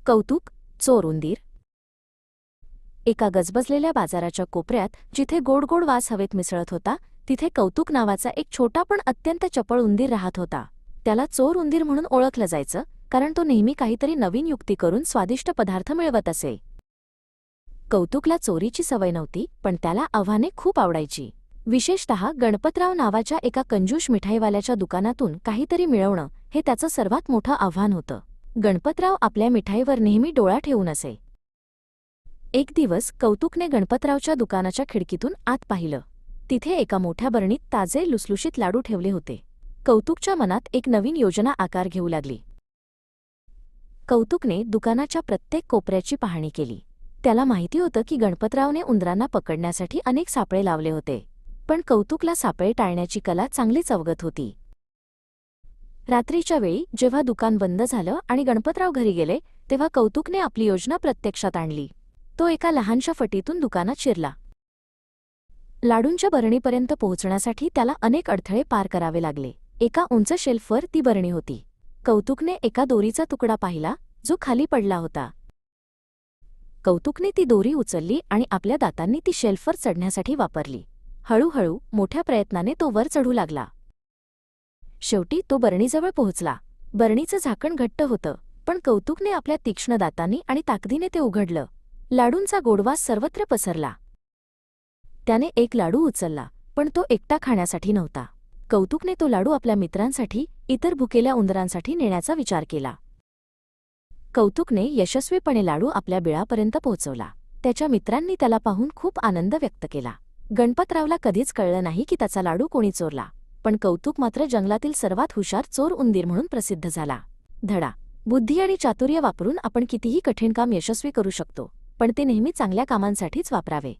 कौतुक, चोर उंदीर. एका गजबजलेल्या बाजाराच्या कोपऱ्यात जिथे गोड गोड वास हवेत मिसळत होता, तिथे कौतुक नावाचा एक छोटा पण अत्यंत चपळ उंदीर राहत होता. त्याला चोर उंदीर म्हणून ओळखलं जायचं, कारण तो नेहमी काहीतरी नवीन युक्ती करून स्वादिष्ट पदार्थ मिळवत असे. कौतुकला चोरीची सवय नव्हती, पण त्याला आव्हाने खूप आवडायची. विशेषतः गणपतराव नावाच्या एका कंजूष मिठाईवाल्याच्या दुकानातून काहीतरी मिळवणं हे त्याचं सर्वात मोठं आव्हान होतं. गणपतराव आपल्या मिठाईवर नेहमी डोळा ठेवून असे. एक दिवस कौतुकने गणपतरावच्या दुकानाच्या खिडकीतून आत पाहिलं. तिथे एका मोठ्या बरणीत ताजे लुसलुशीत लाडू ठेवले होते. कौतुकच्या मनात एक नवीन योजना आकार घेऊ लागली. कौतुकने दुकानाच्या प्रत्येक कोपऱ्याची पाहणी केली. त्याला माहिती होतं की गणपतरावने उंदरांना पकडण्यासाठी अनेक सापळे लावले होते, पण कौतुकला सापळे टाळण्याची कला चांगलीच अवगत होती. रात्रीच्या वेळी जेव्हा दुकान बंद झालं आणि गणपतराव घरी गेले, तेव्हा कौतुकने आपली योजना प्रत्यक्षात आणली. तो एका लहानशा फटीतून दुकानात शिरला. लाडूंच्या बरणीपर्यंत पोहोचण्यासाठी त्याला अनेक अडथळे पार करावे लागले. एका उंच शेल्फवर ती बरणी होती. कौतुकने एका दोरीचा तुकडा पाहिला, जो खाली पडला होता. कौतुकने ती दोरी उचलली आणि आपल्या दातांनी ती शेल्फवर चढण्यासाठी वापरली. हळूहळू मोठ्या प्रयत्नाने तो वर चढू लागला. शेवटी तो बरणीजवळ पोहोचला. बरणीचं झाकण घट्ट होतं, पण कौतुकने आपल्या तीक्ष्ण दातांनी आणि ताकदीने ते उघडलं. लाडूंचा गोडवास सर्वत्र पसरला. त्याने एक लाडू उचलला, पण तो एकटा खाण्यासाठी नव्हता. कौतुकने तो लाडू आपल्या मित्रांसाठी, इतर भुकेल्या उंदरांसाठी नेण्याचा विचार केला. कौतुकने यशस्वीपणे लाडू आपल्या बिळापर्यंत पोहोचवला. त्याच्या मित्रांनी त्याला पाहून खूप आनंद व्यक्त केला. गणपतरावला कधीच कळलं नाही की त्याचा लाडू कोणी चोरला, पण कौतुक मात्र जंगलातील सर्वात हुशार चोर उंदीर म्हणून प्रसिद्ध झाला. धडा: बुद्धी आणि चातुर्य वापरून आपण कितीही कठीण काम यशस्वी करू शकतो, पण ते नेहमी चांगल्या कामांसाठीच वापरावे.